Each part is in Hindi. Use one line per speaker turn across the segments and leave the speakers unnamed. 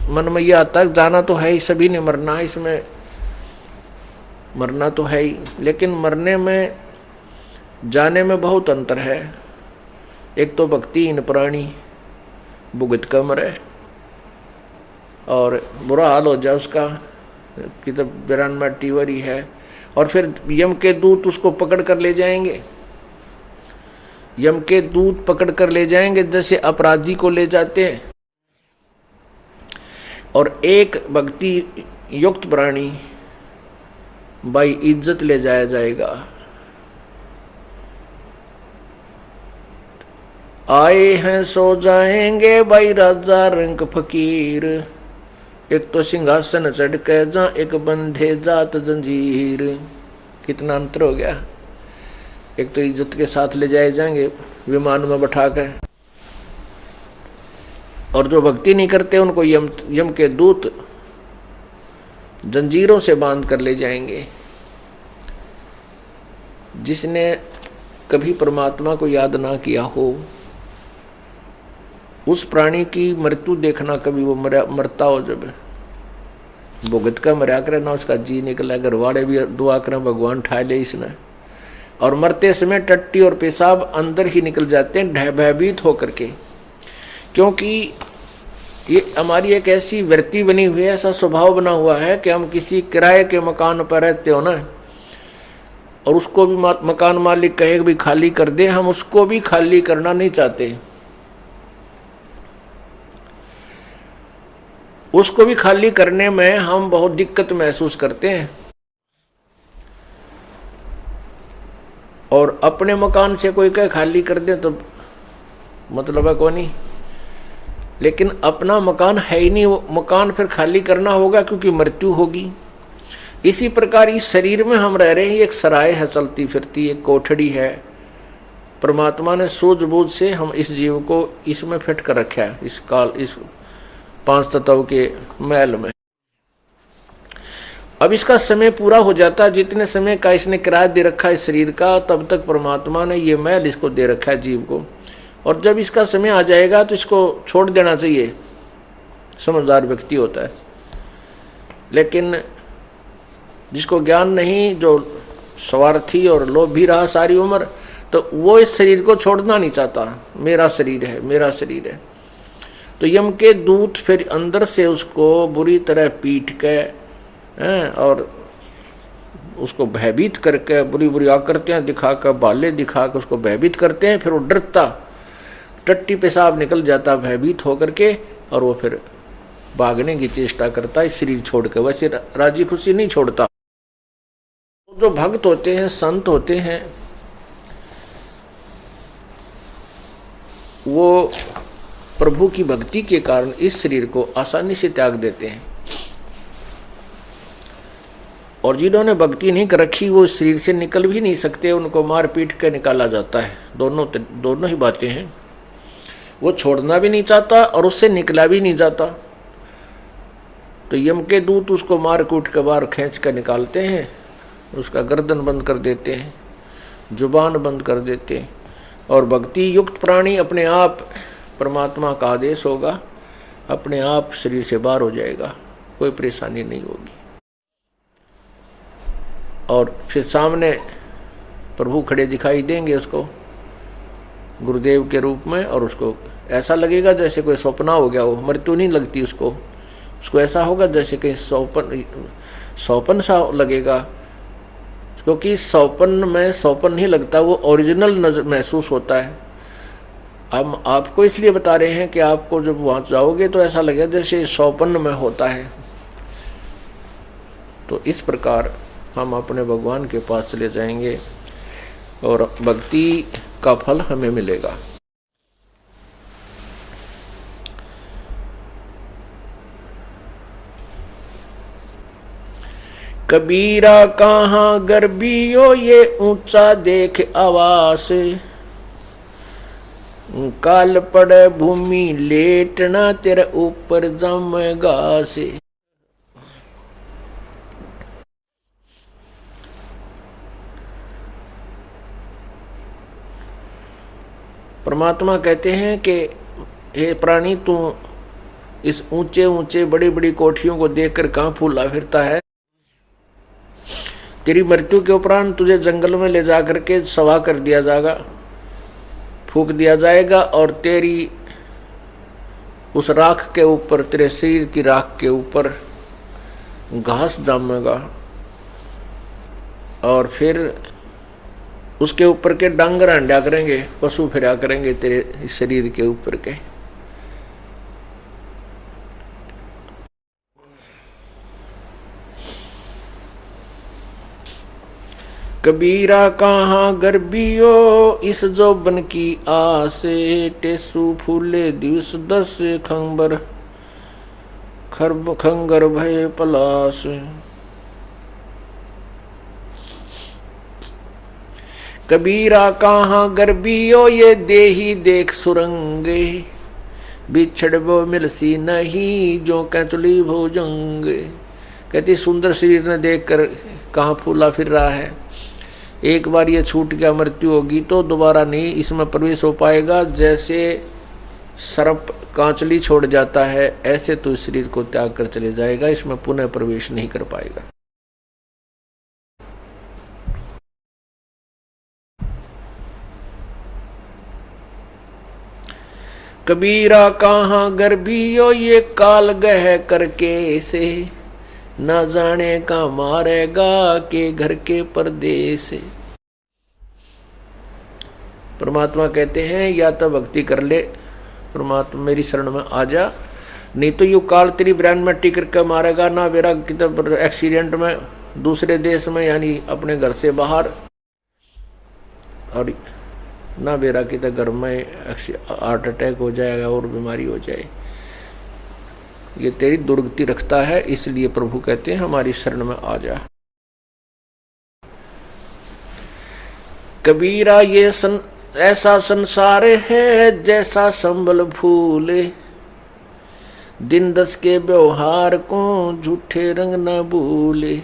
मन में ये आता है जाना तो है ही, सभी ने मरना है, इसमें मरना तो है ही, लेकिन मरने में जाने में बहुत अंतर है। एक तो भक्तिहीन प्राणी भुगत कर मरे और बुरा हाल हो जाए उसका कि तो बिरान में टीवरी है, और फिर यम के दूत उसको पकड़ कर ले जाएंगे। यम के दूत पकड़ कर ले जाएंगे जैसे अपराधी को ले जाते हैं। और एक भक्ति युक्त प्राणी बाई इज्जत ले जाया जाएगा। आए हैं सो जाएंगे भाई राजा रंग फकीर, एक तो सिंहासन चढ़ के जा एक बंधे जात जंजीर। कितना अंतर हो गया। एक तो इज्जत के साथ ले जाए जाएंगे विमान में बैठाकर, और जो भक्ति नहीं करते उनको यम के दूत जंजीरों से बांध कर ले जाएंगे। जिसने कभी परमात्मा को याद ना किया हो, उस प्राणी की मृत्यु देखना, कभी वो मरता हो जब भुगत का मरा करे ना, उसका जी निकला, घर वाले भी दुआ करें भगवान ठा ले इसने, और मरते समय टट्टी और पेशाब अंदर ही निकल जाते हैं भयभीत होकर के। क्योंकि ये हमारी एक ऐसी वृत्ति बनी हुई है, ऐसा स्वभाव बना हुआ है कि हम किसी किराए के मकान पर रहते हो ना, और उसको भी मकान मालिक कहे भी खाली कर दे, हम उसको भी खाली करना नहीं चाहते। उसको भी खाली करने में हम बहुत दिक्कत महसूस करते हैं, और अपने मकान से कोई कहे खाली कर दे तो मतलब है कौन नहीं। लेकिन अपना मकान है ही नहीं, वो मकान फिर खाली करना होगा क्योंकि मृत्यु होगी। इसी प्रकार इस शरीर में हम रह रहे हैं, एक सराय है चलती फिरती, एक कोठड़ी है। परमात्मा ने सूझबूझ से हम इस जीव को इसमें फिट कर रखा है, इस काल इस 5 तत्व के महल में। अब इसका समय पूरा हो जाता, जितने समय का इसने किराया दे रखा है इस शरीर का, तब तक परमात्मा ने ये महल इसको दे रखा है जीव को। और जब इसका समय आ जाएगा तो इसको छोड़ देना चाहिए, समझदार व्यक्ति होता है। लेकिन जिसको ज्ञान नहीं, जो स्वार्थी और लोभी रहा सारी उम्र, तो वो इस शरीर को छोड़ना नहीं चाहता। मेरा शरीर है, मेरा शरीर है। तो यम के दूत फिर अंदर से उसको बुरी तरह पीट के और उसको भयभीत करके, बुरी बुरी आकृतियां दिखाकर, बाले दिखाकर उसको भयभीत करते हैं। फिर वो डरता, टट्टी पेशाब निकल जाता भयभीत होकर के, और वो फिर भागने की चेष्टा करता है शरीर छोड़ के। वैसे राजी खुशी नहीं छोड़ता। जो भक्त होते हैं, संत होते हैं, वो प्रभु की भक्ति के कारण इस शरीर को आसानी से त्याग देते हैं। और जिन्होंने भक्ति नहीं कर रखी, वो इस शरीर से निकल भी नहीं सकते, उनको मार पीट के निकाला जाता है। दोनों ही बातें हैं। वो छोड़ना भी नहीं चाहता और उससे निकला भी नहीं जाता। तो यम के दूत उसको मार कूट के बाहर खींच कर निकालते हैं, उसका गर्दन बंद कर देते हैं, जुबान बंद कर देते हैं। और भक्ति युक्त प्राणी अपने आप, परमात्मा का आदेश होगा, अपने आप शरीर से बाहर हो जाएगा, कोई परेशानी नहीं होगी। और फिर सामने प्रभु खड़े दिखाई देंगे उसको गुरुदेव के रूप में, और उसको ऐसा लगेगा जैसे कोई सपना हो गया हो। मृत्यु नहीं लगती उसको ऐसा होगा जैसे कि सौपन सा लगेगा, क्योंकि सौपन में सौपन नहीं लगता, वो ओरिजिनल नजर महसूस होता है। हम आपको इसलिए बता रहे हैं कि आपको जब वहां जाओगे तो ऐसा लगेगा जैसे सौपन में होता है। तो इस प्रकार हम अपने भगवान के पास चले जाएंगे और भक्ति का फल हमें मिलेगा। कबीरा कहाँ गर्बियो ये ऊंचा देख आवास, काल पड़े भूमि लेटना तेरे ऊपर जम घास। परमात्मा कहते हैं कि हे प्राणी, तू इस ऊंचे ऊंचे बड़ी बड़ी कोठियों को देखकर कहां फूला फिरता है। तेरी मृत्यु के उपरांत तुझे जंगल में ले जाकर के सवा कर दिया जाएगा, फूक दिया जाएगा, और तेरी उस राख के ऊपर, तेरे शरीर की राख के ऊपर घास जमेगा, और फिर उसके ऊपर के डांगर अंडा करेंगे, पशु फिरा करेंगे तेरे शरीर के ऊपर के। कबीरा कहाँ गर्बियो इस जोबन की आसे, टेसु फूले दिवस दस खंबर खरब खंगर भय पलास। कबीरा कहाँ गर्बियो ये देही देख सुरंगे, बिछड़बो मिलसी नहीं जो कैचुली भोजंगे। कहती सुंदर शरीर ने देखकर कहाँ फूला फिर रहा है, एक बार ये छूट गया, मृत्यु होगी तो दोबारा नहीं इसमें प्रवेश हो पाएगा। जैसे सर्प कांचली छोड़ जाता है ऐसे तो इस शरीर को त्याग कर चले जाएगा, इसमें पुनः प्रवेश नहीं कर पाएगा। कबीरा कहाँ गर्भियो ये काल गह करके से, न जाने का मारेगा के घर के पर्दे से। परमात्मा कहते हैं या तो भक्ति कर ले, परमात्मा मेरी शरण में आ जा, नहीं तो यू काल तेरी ब्रांड में टिक करके मारेगा। ना मेरा किधर एक्सीडेंट में दूसरे देश में यानी अपने घर से बाहर, और ना मेरा किधर घर में हार्ट अटैक हो जाएगा और बीमारी हो जाए। ये तेरी दुर्गति रखता है, इसलिए प्रभु कहते हैं हमारी शरण में आ जा। कबीरा ये ऐसा संसार है जैसा संबल फूले, दिन दस के व्यवहार को झूठे रंग न भूले।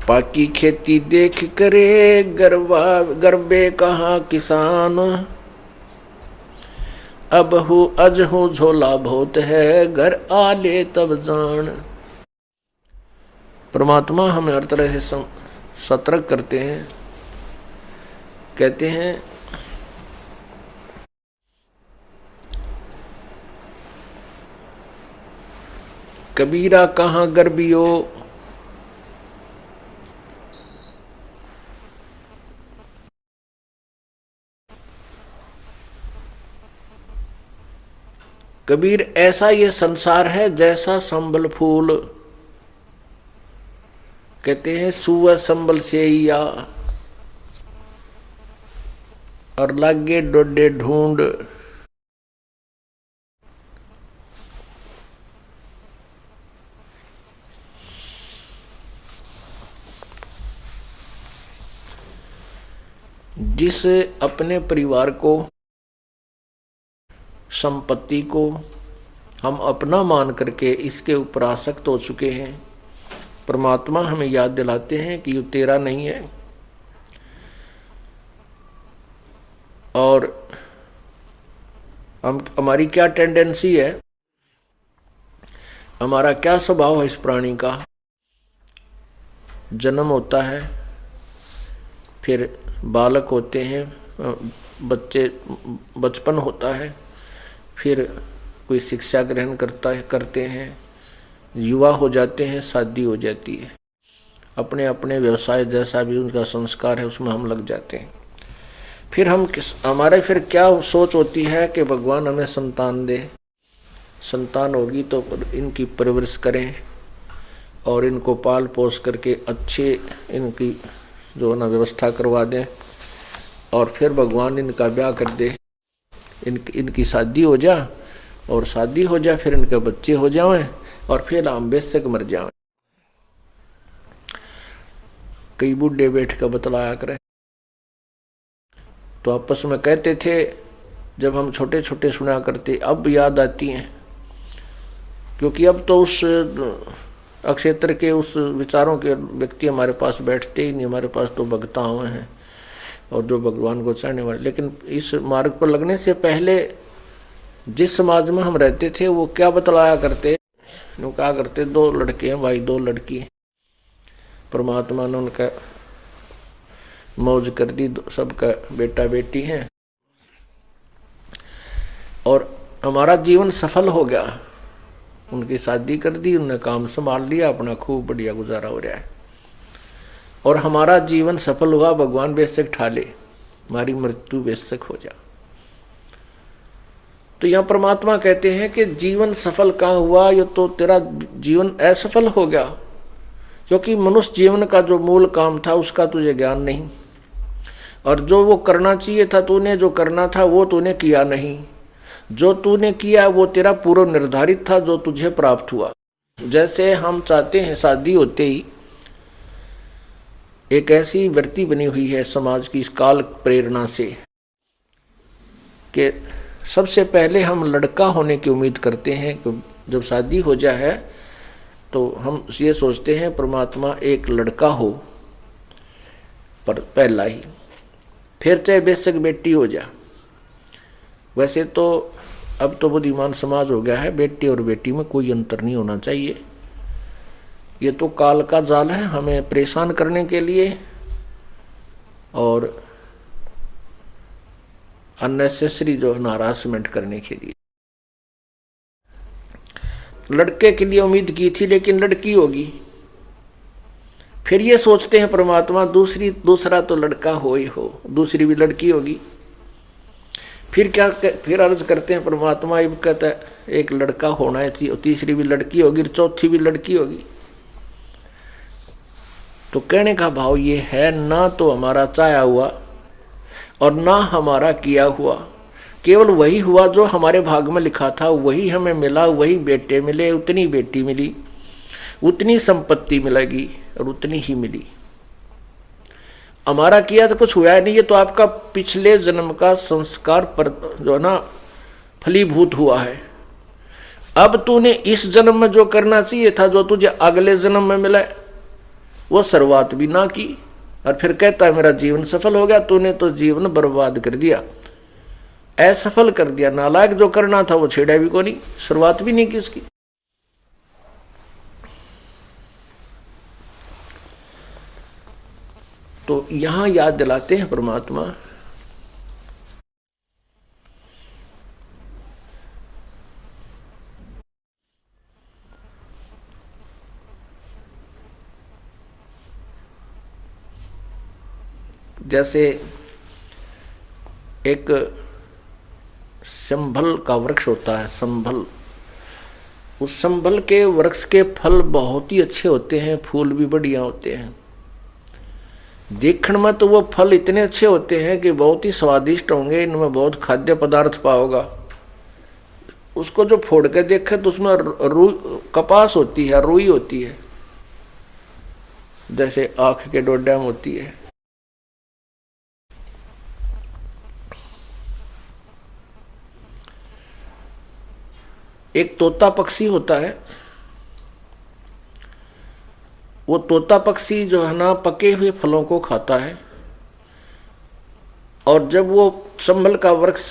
पाकी खेती देख करे गरबे कहाँ किसान, अब हो अज हो झोला बहुत है घर आले तब जान। परमात्मा हमें हर तरह से सतर्क करते हैं, कहते हैं कबीरा कहाँ गर्बियो कबीर ऐसा ये संसार है जैसा संबल फूल। कहते हैं सुअ संबल से या और लागे डोडे ढूंढ। जिस अपने परिवार को, संपत्ति को हम अपना मान करके इसके ऊपर आसक्त हो चुके हैं, परमात्मा हमें याद दिलाते हैं कि ये तेरा नहीं है। और हमारी क्या टेंडेंसी है, हमारा क्या स्वभाव है इस प्राणी का। जन्म होता है, फिर बालक होते हैं, बचपन होता है, फिर कोई शिक्षा ग्रहण करते हैं, युवा हो जाते हैं, शादी हो जाती है, अपने अपने व्यवसाय जैसा भी उनका संस्कार है उसमें हम लग जाते हैं। फिर हमारे फिर क्या सोच होती है कि भगवान हमें संतान दे, संतान होगी तो इनकी परवरिश करें और इनको पाल पोस करके अच्छे इनकी जो ना व्यवस्था करवा दें, और फिर भगवान इनका ब्याह कर दे, इनकी शादी हो जा, और शादी हो जा फिर इनके बच्चे हो जाएं, और फिर हम बेशक मर जाएं। कई बूढ़े बैठ कर बतलाया करें तो आपस में कहते थे, जब हम छोटे छोटे सुना करते अब याद आती हैं, क्योंकि अब तो उस अक्षेत्र के उस विचारों के व्यक्ति हमारे पास बैठते ही नहीं, हमारे पास तो भगता हुए हैं। और जो भगवान को चाहने वाले। लेकिन इस मार्ग पर लगने से पहले जिस समाज में हम रहते थे वो क्या बतलाया करते, वो कहा करते 2 लड़के हैं भाई 2 लड़की हैं। परमात्मा ने उनका मौज कर दी, सबका बेटा बेटी हैं और हमारा जीवन सफल हो गया। उनकी शादी कर दी, उन्होंने काम संभाल लिया, अपना खूब बढ़िया गुजारा हो रहा है और हमारा जीवन सफल हुआ। भगवान बेशक ठाले, हमारी मृत्यु बेशक हो जा। तो यहां परमात्मा कहते हैं कि जीवन सफल कहाँ हुआ, ये तो तेरा जीवन असफल हो गया, क्योंकि मनुष्य जीवन का जो मूल काम था उसका तुझे ज्ञान नहीं, और जो वो करना चाहिए था तूने जो करना था वो तूने किया नहीं। जो तूने किया वो तेरा पूर्व निर्धारित था, जो तुझे प्राप्त हुआ। जैसे हम चाहते हैं शादी होते ही एक ऐसी वृत्ति बनी हुई है समाज की इस काल प्रेरणा से कि सबसे पहले हम लड़का होने की उम्मीद करते हैं कि जब शादी हो जाए तो हम ये सोचते हैं परमात्मा एक लड़का हो, पर पहला ही, फिर चाहे बेशक बेटी हो जा। वैसे तो अब तो बुद्धिमान समाज हो गया है, बेटी और बेटी में कोई अंतर नहीं होना चाहिए। ये तो काल का जाल है हमें परेशान करने के लिए और अननेसेसरी जो हरासमेंट करने के लिए। लड़के के लिए उम्मीद की थी लेकिन लड़की होगी, फिर ये सोचते हैं परमात्मा दूसरा तो लड़का हो ही हो, दूसरी भी लड़की होगी। फिर अर्ज करते हैं परमात्मा, ये कहता है एक लड़का होना चाहिए, तीसरी भी लड़की होगी, चौथी भी लड़की होगी। तो कहने का भाव ये है, ना तो हमारा चाहा हुआ और ना हमारा किया हुआ, केवल वही हुआ जो हमारे भाग में लिखा था, वही हमें मिला, वही बेटे मिले, उतनी बेटी मिली, उतनी संपत्ति मिलेगी और उतनी ही मिली। हमारा किया तो कुछ हुआ नहीं, ये तो आपका पिछले जन्म का संस्कार पर जो है ना फलीभूत हुआ है। अब तूने इस जन्म में जो करना चाहिए था, जो तुझे अगले जन्म में मिला, वो शुरुआत भी ना की और फिर कहता है मेरा जीवन सफल हो गया। तूने तो जीवन बर्बाद कर दिया, असफल कर दिया। नालायक जो करना था वो छेड़ा भी को नहीं, शुरुआत भी नहीं की उसकी। तो यहां याद दिलाते हैं परमात्मा जैसे एक संभल का वृक्ष होता है, संभल, उस संभल के वृक्ष के फल बहुत ही अच्छे होते हैं, फूल भी बढ़िया होते हैं। देखने में तो वो फल इतने अच्छे होते हैं कि बहुत ही स्वादिष्ट होंगे, इनमें बहुत खाद्य पदार्थ पाओगा। उसको जो फोड़ के देखे तो उसमें कपास होती है, रुई होती है, जैसे आंख के डोडा में होती है। एक तोता पक्षी होता है, वो तोता पक्षी जो है ना पके हुए फलों को खाता है, और जब वो संभल का वृक्ष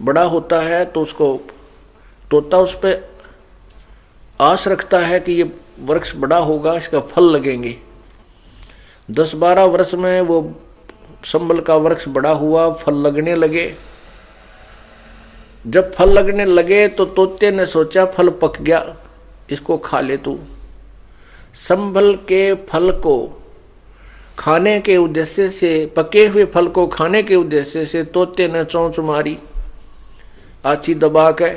बड़ा होता है तो उसको तोता उस पर आस रखता है कि ये वृक्ष बड़ा होगा, इसका फल लगेंगे। 10-12 वर्ष में वो संभल का वृक्ष बड़ा हुआ, फल लगने लगे। जब फल लगने लगे तो तोते ने सोचा फल पक गया, इसको खा ले तू। संभल के फल को खाने के उद्देश्य से, पके हुए फल को खाने के उद्देश्य से तोते ने चोंच मारी आछी दबा के,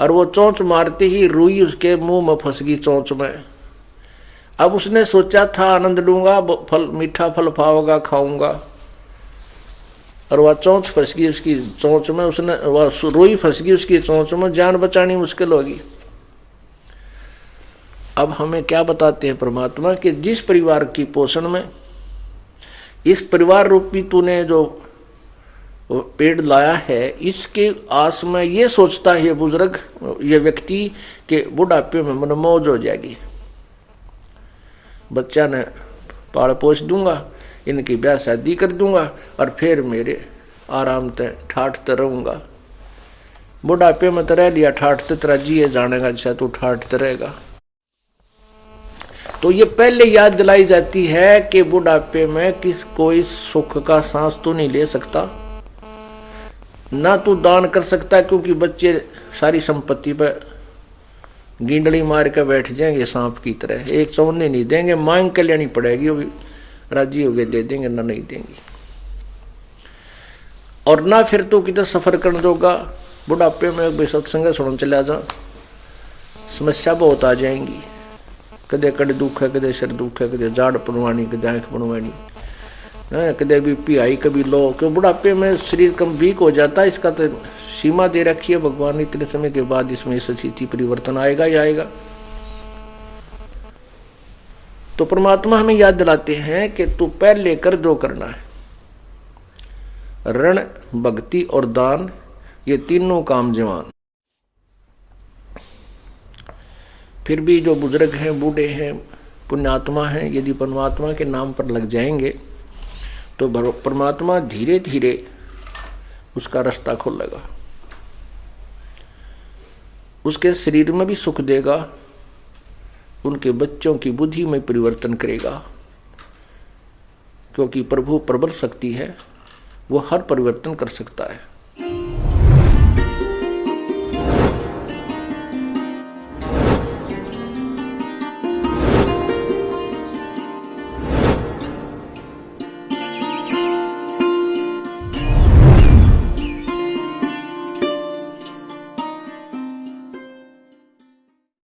और वो चोंच मारते ही रुई उसके मुंह में फंस गई चोंच में। अब उसने सोचा था आनंद लूंगा, फल मीठा फल पाओगा, खाऊंगा, और वह चोंच फंस गई उसकी चोंच में, उसने वह रुई फंस गई उसकी चोंच में, जान बचानी मुश्किल होगी। अब हमें क्या बताते हैं परमात्मा कि जिस परिवार की पोषण में इस परिवार रूपी तूने जो पेड़ लाया है, इसके आस में ये सोचता है ये बुजुर्ग, ये व्यक्ति के बुढ़ापे में मन मौज हो जाएगी, बच्चा ने पाल पोष दूंगा, इनकी ब्याह शादी कर दूंगा और फिर मेरे आराम से ठाठते रहूंगा। बुढ़ापे में तो रह लिया ठाठते, तेरा जिए जानेगा जैसा तू ठाठते रहेगा। तो ये पहले याद दिलाई जाती है कि बुढ़ापे में कोई सुख का सांस तो नहीं ले सकता, ना तू दान कर सकता, क्योंकि बच्चे सारी संपत्ति पर गिंडली मार के बैठ जाएंगे सांप की तरह, एक चौने नहीं देंगे, मांग के लेनी पड़ेगी, वो भी राजी हो गए दे देंगे, ना नहीं देंगे। और ना फिर तो किधर सफर कर दोगा बुढ़ापे में, भाई सत्संग सुन चला जा, समस्या बहुत आ जाएंगी, कदे कड़े दुख है, कदे सिर दुख है, कदे जाड़ पड़वानी, कदे आंख पड़वानी, कदे बीपी हाई, कभी लो, क्यों बुढ़ापे में शरीर कम वीक हो जाता है। इसका तो सीमा दे रखी है भगवान ने, इतने समय के बाद इसमें स्थिति परिवर्तन आएगा ही आएगा। तो परमात्मा हमें याद दिलाते हैं कि तू पहले कर जो करना है, ऋण, भक्ति और दान, ये तीनों काम जवान। फिर भी जो बुजुर्ग हैं, बूढ़े हैं, पुण्यात्मा हैं, यदि परमात्मा के नाम पर लग जाएंगे तो परमात्मा धीरे धीरे उसका रास्ता खोलेगा, उसके शरीर में भी सुख देगा, उनके बच्चों की बुद्धि में परिवर्तन करेगा, क्योंकि प्रभु प्रबल शक्ति है, वो हर परिवर्तन कर सकता है।